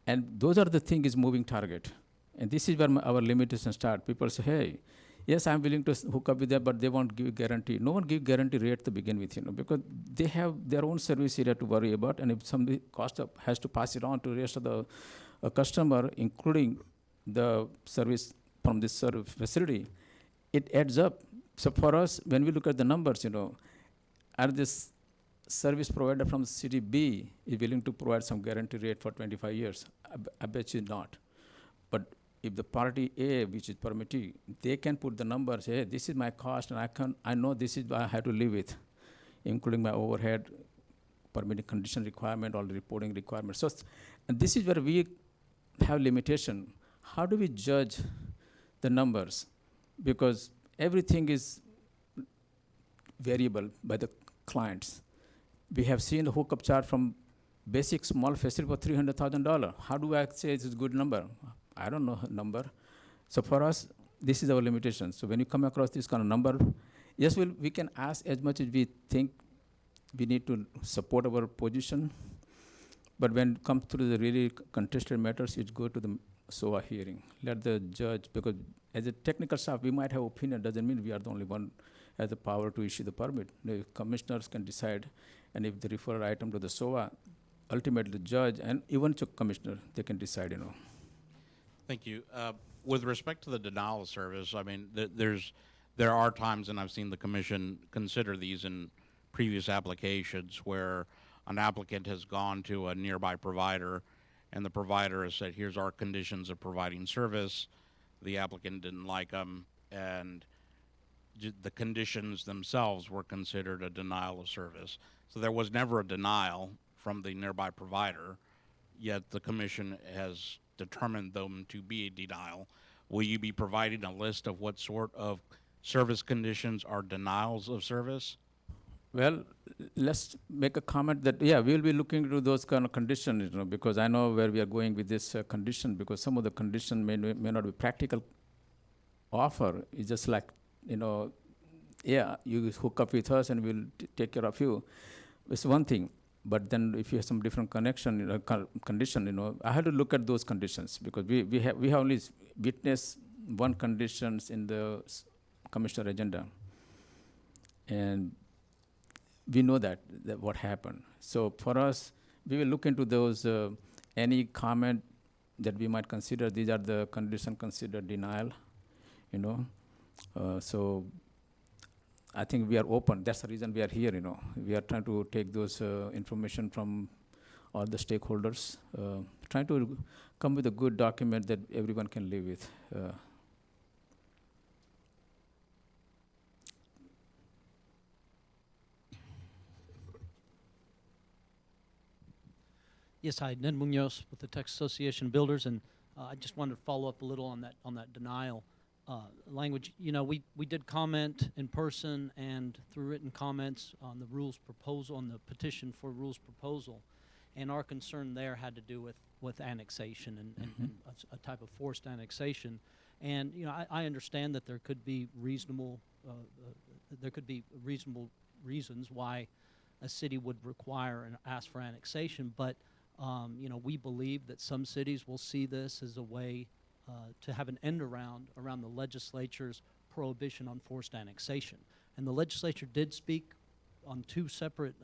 And those are the thing is moving target. And this is where our limitations start. People say, hey, yes, I'm willing to hook up with that, but they won't give guarantee. No one give guarantee rate to begin with, because they have their own service area to worry about, and if somebody cost up has to pass it on to the rest of the customer, including the service from this service facility, it adds up. So for us, when we look at the numbers, are this service provider from city B is willing to provide some guarantee rate for 25 years? I bet you not. But if the party A, which is permittee, they can put the numbers, hey, this is my cost, and I know this is what I have to live with, including my overhead, permitting condition requirement, all the reporting requirements. So, and this is where we have limitation. How do we judge the numbers? Because everything is variable by the clients. We have seen the hookup chart from basic small facility for $300,000. How do I say it's a good number? I don't know number. So for us, this is our limitation. So when you come across this kind of number, yes, we can ask as much as we think we need to support our position. But when it comes to the really contested matters, it's go to the SOA hearing. Let the judge, because as a technical staff, we might have opinion, doesn't mean we are the only one has the power to issue the permit. The commissioners can decide, and if they refer an item to the SOA, ultimately the judge and even the commissioner, they can decide, Thank you. With respect to the denial of service, I mean, there are times, and I've seen the commission consider these in previous applications, where an applicant has gone to a nearby provider, and the provider has said, here's our conditions of providing service. The applicant didn't like them, and the conditions themselves were considered a denial of service. So there was never a denial from the nearby provider, yet the commission has determined them to be a denial. Will you be providing a list of what sort of service conditions are denials of service? Well, let's make a comment that, yeah, we'll be looking into those kind of conditions, because I know where we are going with this condition, because some of the condition may not be practical offer. It's just like, yeah, you hook up with us and we'll take care of you. It's one thing. But then if you have some different condition, I had to look at those conditions, because we have only witnessed one conditions in the commissioner agenda. And we know that what happened. So for us, we will look into those, any comment that we might consider, these are the condition considered denial, so I think we are open. That's the reason we are here, We are trying to take those information from all the stakeholders, trying to come with a good document that everyone can live with. Yes, hi, Ned Munoz with the Texas Association of Builders, and I just wanted to follow up a little on that denial language. You know, we did comment in person and through written comments on the rules proposal, on the petition for rules proposal, and our concern there had to do with annexation and a type of forced annexation. And you know, I understand that there could be reasonable reasons why a city would require and ask for annexation, but you know, we believe that some cities will see this as a way to have an end around the legislature's prohibition on forced annexation. And the legislature did speak on two separate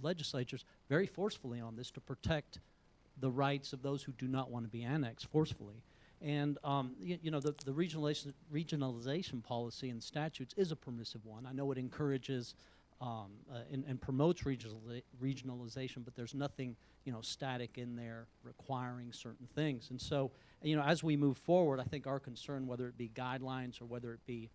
legislatures very forcefully on this to protect the rights of those who do not want to be annexed forcefully. And you know, the regionalization policy in statutes is a permissive one. I know it encourages and promotes regionalization, but there's nothing, you know, static in there requiring certain things. And so, you know, as we move forward, I think our concern, whether it be guidelines or whether it be,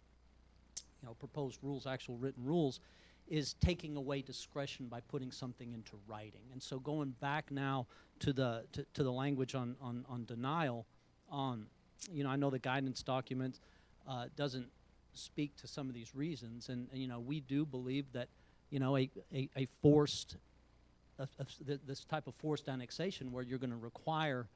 you know, proposed rules, actual written rules, is taking away discretion by putting something into writing. And so going back now to the language on denial, you know, I know the guidance document doesn't speak to some of these reasons, and you know, we do believe that, you know, a forced this type of forced annexation where you're going to require,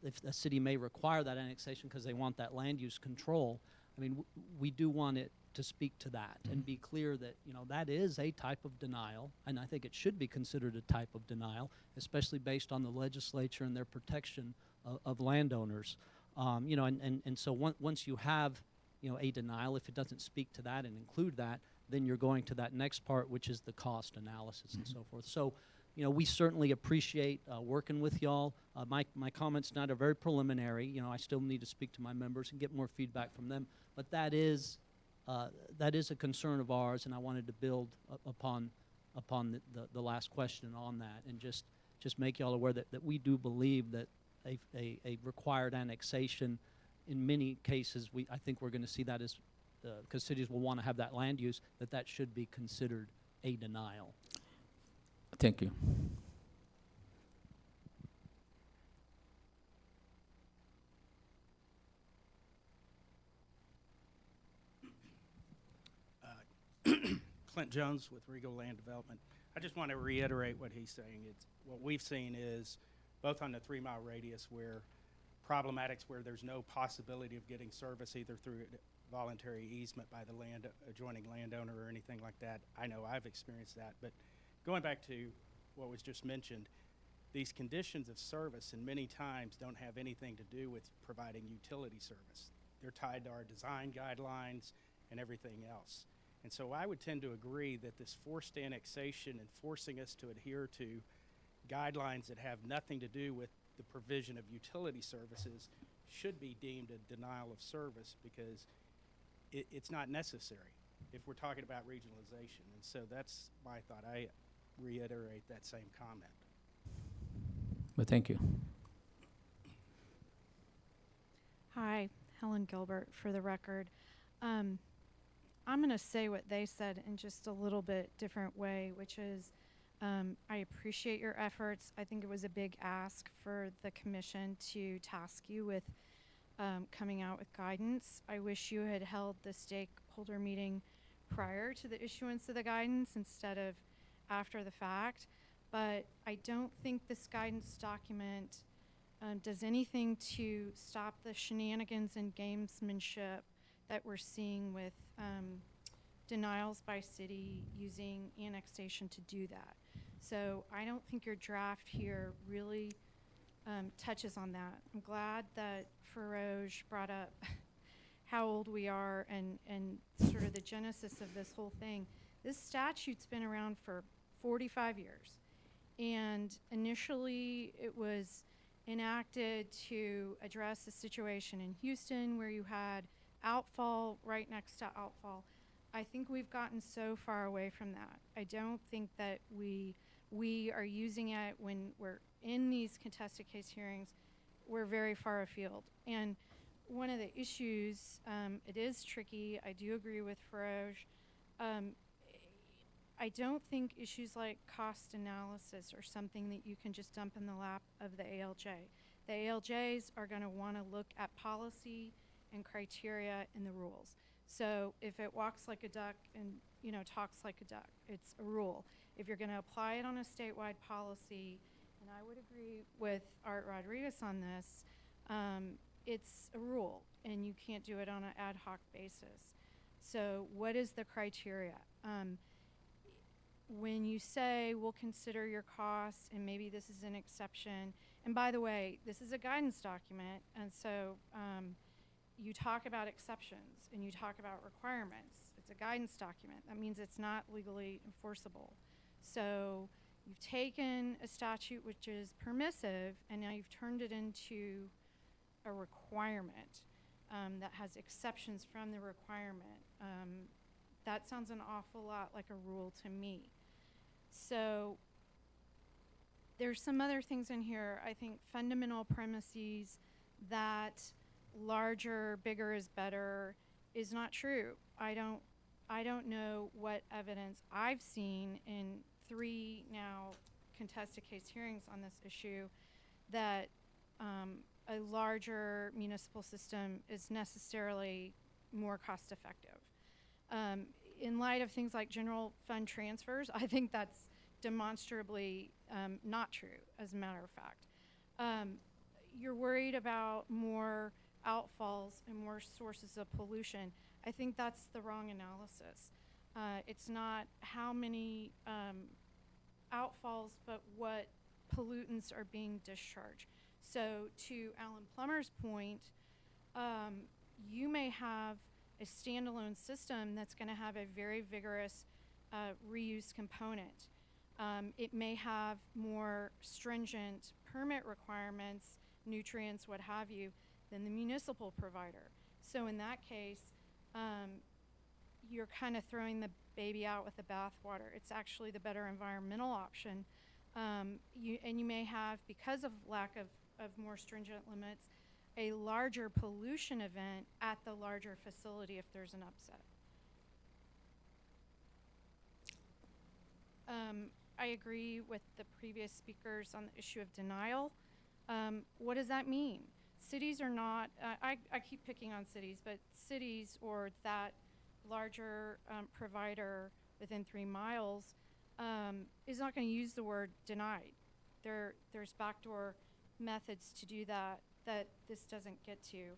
if a city may require that annexation because they want that land use control. I mean, we do want it to speak to that and be clear that, you know, that is a type of denial, and I think it should be considered a type of denial, especially based on the legislature and their protection of landowners. You know, and so once you have, you know, a denial, if it doesn't speak to that and include that, then you're going to that next part, which is the cost analysis and so forth. So, you know, we certainly appreciate working with y'all. My comments tonight are very preliminary. You know, I still need to speak to my members and get more feedback from them. But that is a concern of ours, and I wanted to build upon the last question on that, and just make y'all aware that we do believe that a required annexation, in many cases, I think we're going to see that as, because cities will want to have that land use, that should be considered a denial. Thank you. Clint Jones with Regal Land Development. I just want to reiterate what he's saying. What we've seen is both on the 3 mile radius where problematics where there's no possibility of getting service either through voluntary easement by the adjoining landowner or anything like that. I know I've experienced that, but going back to what was just mentioned, these conditions of service and many times don't have anything to do with providing utility service. They're tied to our design guidelines and everything else. And so I would tend to agree that this forced annexation and forcing us to adhere to guidelines that have nothing to do with the provision of utility services should be deemed a denial of service because it's not necessary if we're talking about regionalization. And so that's my thought. I reiterate that same comment. Well, thank you. Hi, Helen Gilbert for the record. I'm going to say what they said in just a little bit different way, which is I appreciate your efforts. I think it was a big ask for the commission to task you with coming out with guidance. I wish you had held the stakeholder meeting prior to the issuance of the guidance instead of after the fact. But I don't think this guidance document does anything to stop the shenanigans and gamesmanship that we're seeing with denials by city using annexation to do that. So I don't think your draft here really touches on that. I'm glad that Feroz brought up how old we are and sort of the genesis of this whole thing. This statute's been around for 45 years. And initially it was enacted to address a situation in Houston where you had outfall right next to outfall. I think we've gotten so far away from that. I don't think that we are using it when we're in these contested case hearings. We're very far afield. And one of the issues, it is tricky. I do agree with Feroz. I don't think issues like cost analysis are something that you can just dump in the lap of the ALJ. The ALJs are going to want to look at policy and criteria in the rules. So if it walks like a duck and, you know, talks like a duck, it's a rule. If you're going to apply it on a statewide policy, and I would agree with Art Rodriguez on this, it's a rule, and you can't do it on an ad hoc basis. So what is the criteria? When you say we'll consider your costs, and maybe this is an exception, and by the way, this is a guidance document, and so you talk about exceptions and you talk about requirements. It's a guidance document. That means it's not legally enforceable. So you've taken a statute which is permissive, and now you've turned it into a requirement that has exceptions from the requirement. That sounds an awful lot like a rule to me. So there's some other things in here. I think fundamental premises that larger, bigger is better is not true. I don't know what evidence I've seen in 3 now contested case hearings on this issue that a larger municipal system is necessarily more cost effective. In light of things like general fund transfers, I think that's demonstrably not true, as a matter of fact. You're worried about more outfalls and more sources of pollution. I think that's the wrong analysis. It's not how many outfalls, but what pollutants are being discharged. So to Alan Plummer's point, you may have a standalone system that's going to have a very vigorous reuse component. It may have more stringent permit requirements, nutrients, what have you, than the municipal provider. So in that case, you're kind of throwing the baby out with the bathwater. It's actually the better environmental option. You may have, because of lack of more stringent limits, a larger pollution event at the larger facility if there's an upset. I agree with the previous speakers on the issue of denial. What does that mean? Cities are not, I keep picking on cities, but cities or that larger provider within 3 miles is not going to use the word denied. There's backdoor methods to do that this doesn't get to.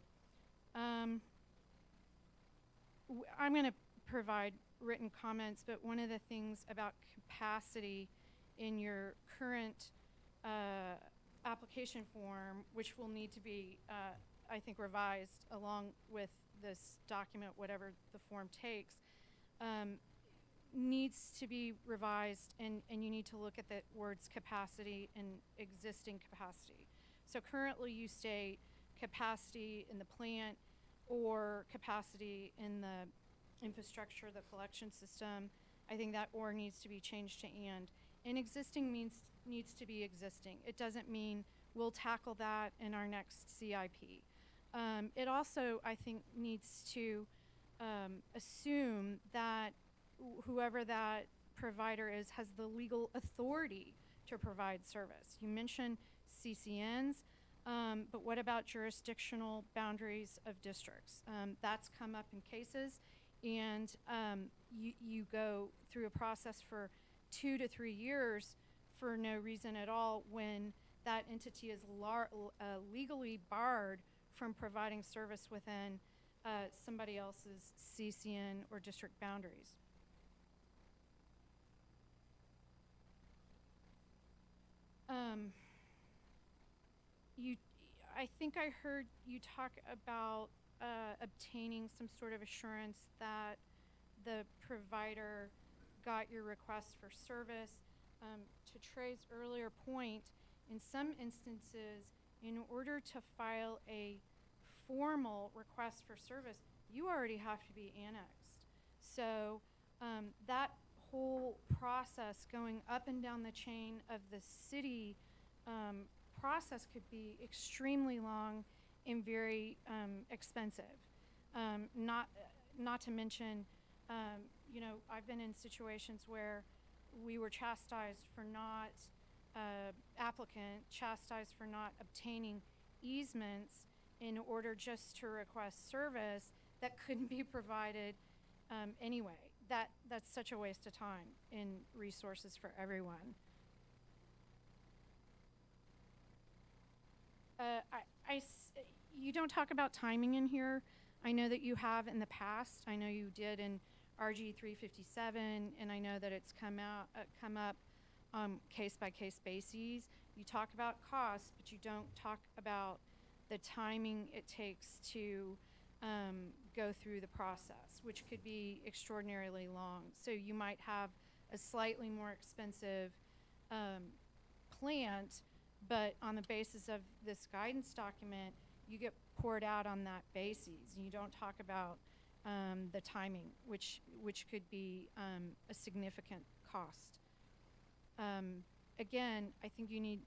I'm going to provide written comments, but one of the things about capacity in your current application form, which will need to be, I think, revised along with this document, whatever the form takes, needs to be revised, and you need to look at the words capacity and existing capacity. So currently you state capacity in the plant or capacity in the infrastructure, the collection system. I think that or needs to be changed to and existing needs to be existing. It doesn't mean we'll tackle that in our next CIP. It also, I think, needs to assume that whoever that provider is has the legal authority to provide service. You mentioned CCNs, but what about jurisdictional boundaries of districts? That's come up in cases, and you go through a process for 2 to 3 years for no reason at all when that entity is legally barred from providing service within somebody else's CCN or district boundaries. I think I heard you talk about obtaining some sort of assurance that the provider got your request for service. To Trey's earlier point, in some instances, in order to file a formal request for service, you already have to be annexed. So that whole process going up and down the chain of the city process could be extremely long and very expensive. Not to mention you know, I've been in situations where we were chastised for not, applicant chastised for not obtaining easements in order just to request service that couldn't be provided anyway. That's such a waste of time and resources for everyone. You don't talk about timing in here. I know that you have in the past. I know you did in RG 357, and I know that it's come up case by case basis. You talk about costs, but you don't talk about the timing it takes to go through the process, which could be extraordinarily long. So you might have a slightly more expensive plant, but on the basis of this guidance document, you get poured out on that basis. And you don't talk about the timing, which could be a significant cost. Again, I think you need,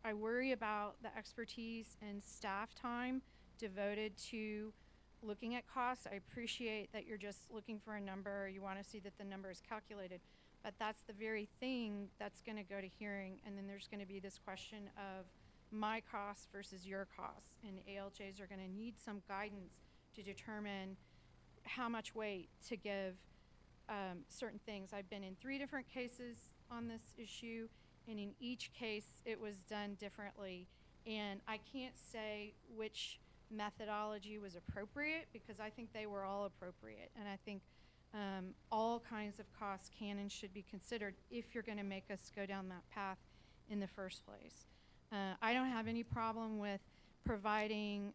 I worry about the expertise and staff time devoted to looking at costs. I appreciate that you're just looking for a number. You want to see that the number is calculated. But that's the very thing that's going to go to hearing, and then there's going to be this question of my costs versus your costs, and ALJs are going to need some guidance to determine how much weight to give certain things. I've been in 3 different cases on this issue, and in each case it was done differently, and I can't say which methodology was appropriate because I think they were all appropriate, and I think all kinds of costs can and should be considered if you're going to make us go down that path in the first place. I don't have any problem with providing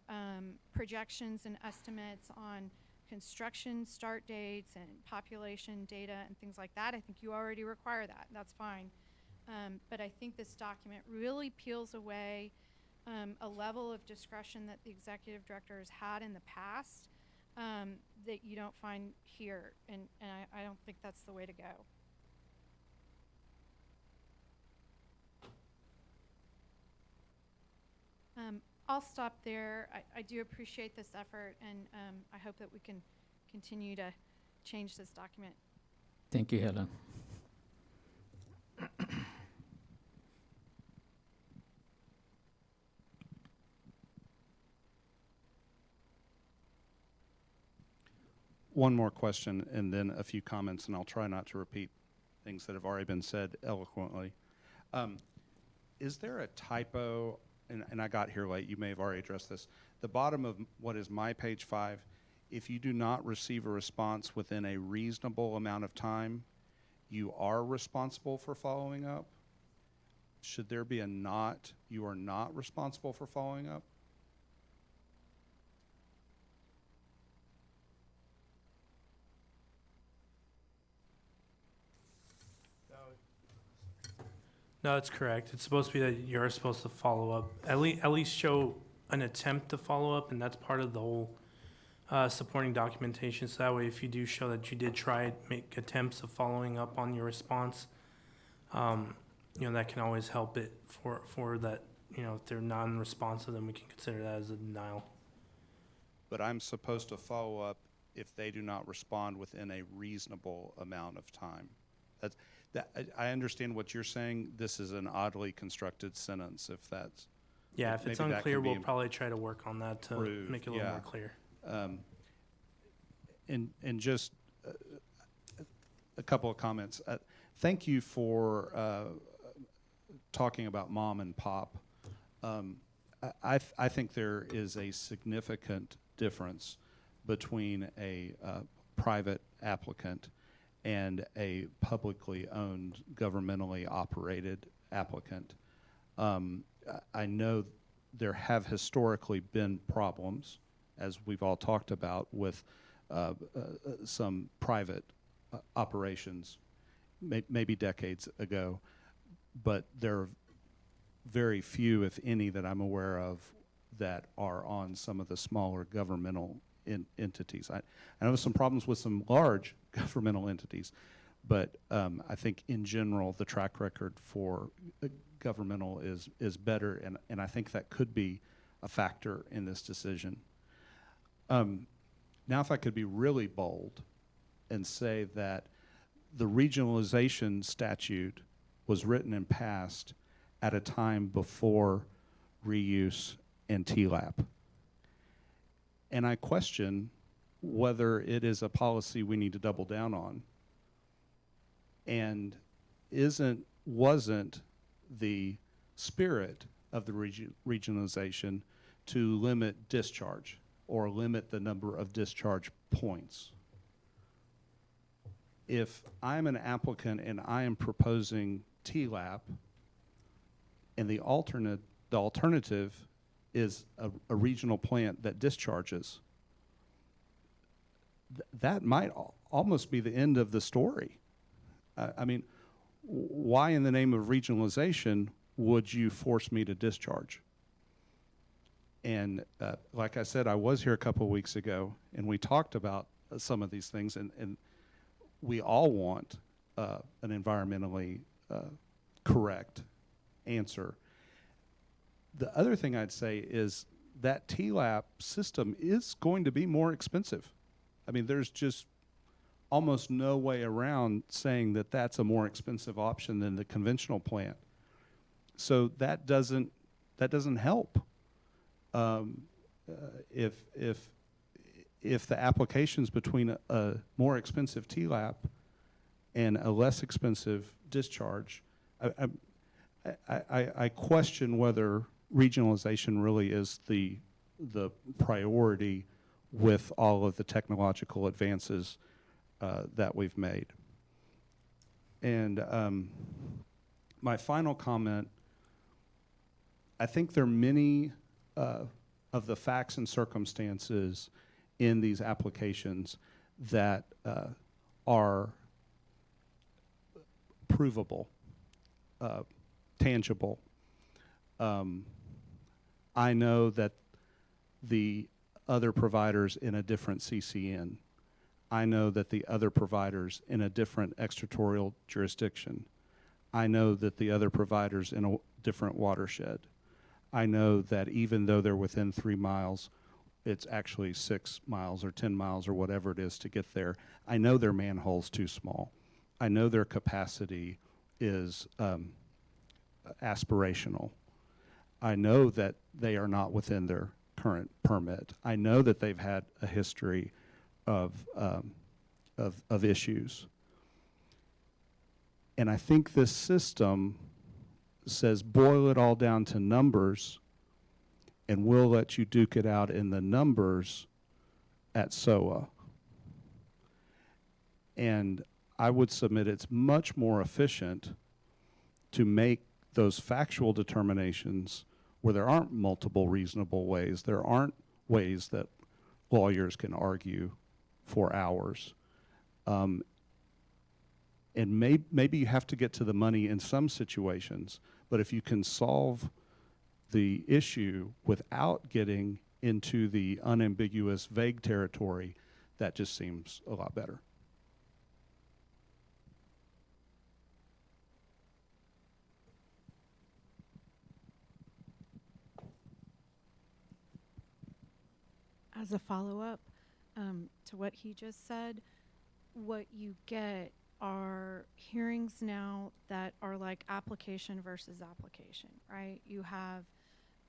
projections and estimates on construction start dates and population data and things like that. I think you already require that. That's fine. But I think this document really peels away a level of discretion that the executive director has had in the past that you don't find here, and I don't think that's the way to go. I'll stop there. I do appreciate this effort, and I hope that we can continue to change this document. Thank you, Helen. One more question and then a few comments, and I'll try not to repeat things that have already been said eloquently. Is there a typo, and I got here late, you may have already addressed this, the bottom of what is my page 5, if you do not receive a response within a reasonable amount of time, you are responsible for following up? Should there be a not, you are not responsible for following up? No, it's correct. It's supposed to be that you're supposed to follow up, at least show an attempt to follow up, and that's part of the whole supporting documentation. So that way, if you do show that you did try it, make attempts of following up on your response, that can always help it for that. If they're non-responsive, then we can consider that as a denial. But I'm supposed to follow up if they do not respond within a reasonable amount of time. I understand what you're saying. This is an oddly constructed sentence, if that's... Yeah, if it's maybe that unclear, can be we'll probably try to work on that to improved, make it a little yeah. more clear. And just a couple of comments. Thank you for talking about mom and pop. I think there is a significant difference between a private applicant and a publicly owned, governmentally operated applicant. I know there have historically been problems, as we've all talked about, with some private operations, maybe decades ago, but there are very few, if any, that I'm aware of that are on some of the smaller governmental entities. I know some problems with some large governmental entities, but I think in general the track record for governmental is better, and I think that could be a factor in this decision. Now if I could be really bold and say that the regionalization statute was written and passed at a time before reuse and TLAP. And I question whether it is a policy we need to double down on. And wasn't the spirit of the regionalization to limit discharge or limit the number of discharge points. If I'm an applicant and I am proposing TLAP and the alternative is a regional plant that discharges, that might almost be the end of the story. I mean, why in the name of regionalization would you force me to discharge? And like I said, I was here a couple of weeks ago, and we talked about some of these things, and we all want an environmentally correct answer. The other thing I'd say is that TLAP system is going to be more expensive. I mean, there's just almost no way around saying that that's a more expensive option than the conventional plant. So that doesn't help. If the applications between a more expensive TLAP and a less expensive discharge, I question whether regionalization really is the priority with all of the technological advances that we've made. And my final comment, I think there are many of the facts and circumstances in these applications that are provable, tangible. I know that the other providers in a different CCN, I know that the other providers in a different extraterritorial jurisdiction, I know that the other providers in a different watershed, I know that even though they're within 3 miles, it's actually 6 miles or 10 miles or whatever it is to get there. I know their manhole's too small. I know their capacity is aspirational. I know that they are not within their current permit. I know that they've had a history of issues. And I think this system says boil it all down to numbers, and we'll let you duke it out in the numbers at SOA. And I would submit it's much more efficient to make those factual determinations where there aren't multiple reasonable ways. There aren't ways that lawyers can argue for hours. And maybe you have to get to the money in some situations, but if you can solve the issue without getting into the unambiguous, vague territory, that just seems a lot better. As a follow-up to what he just said, what you get are hearings now that are like application versus application, right? You have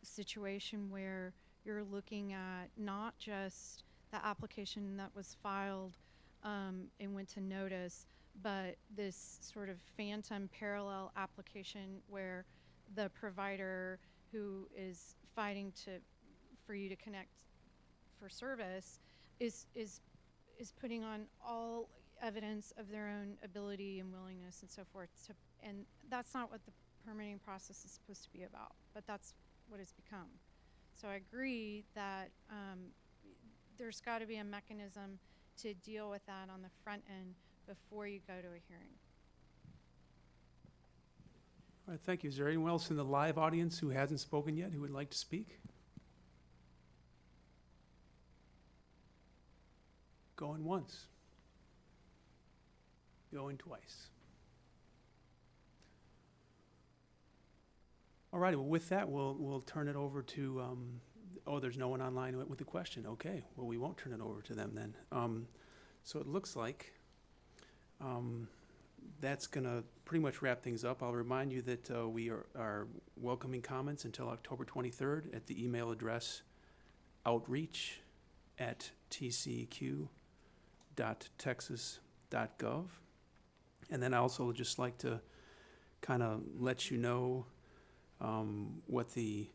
a situation where you're looking at not just the application that was filed and went to notice, but this sort of phantom parallel application where the provider who is fighting for you to connect for service is putting on all evidence of their own ability and willingness and so forth and that's not what the permitting process is supposed to be about, but that's what it's become. So I agree that there's got to be a mechanism to deal with that on the front end before you go to a hearing. All right, thank you. Is there anyone else in the live audience who hasn't spoken yet who would like to speak? Going once. Going twice. All righty, well, with that, we'll turn it over to, oh, there's no one online with a question. Okay, well, we won't turn it over to them then. So it looks like That's going to pretty much wrap things up. I'll remind you that we are welcoming comments until October 23rd at the email address outreach@tcq.texas.gov. And then I also would just like to kind of let you know what the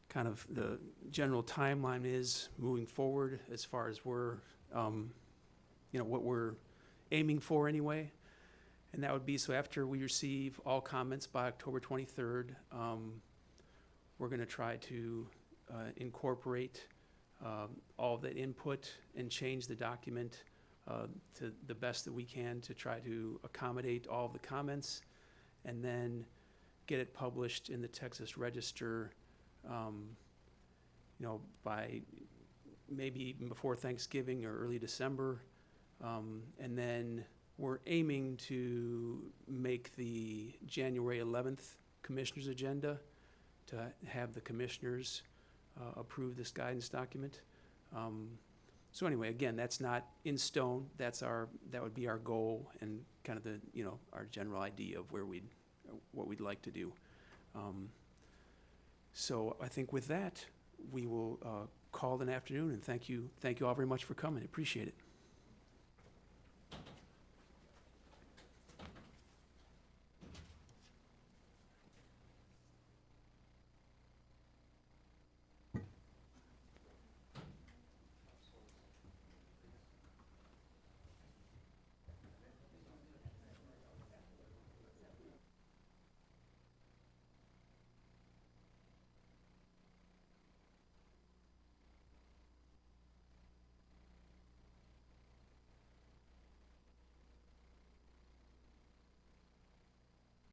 kind of the general timeline is moving forward as far as we're, what we're aiming for anyway. And that would be, so after we receive all comments by October 23rd, we're going to try to incorporate all of that input and change the document to the best that we can to try to accommodate all of the comments, and then get it published in the Texas Register, by maybe even before Thanksgiving or early December. And then we're aiming to make the January 11th Commissioners' Agenda to have the commissioners approve this guidance document. So anyway, again, that's not in stone. That would be our goal and kind of the, our general idea of what we'd like to do. So I think with that, we will call it an afternoon, and thank you all very much for coming. Appreciate it.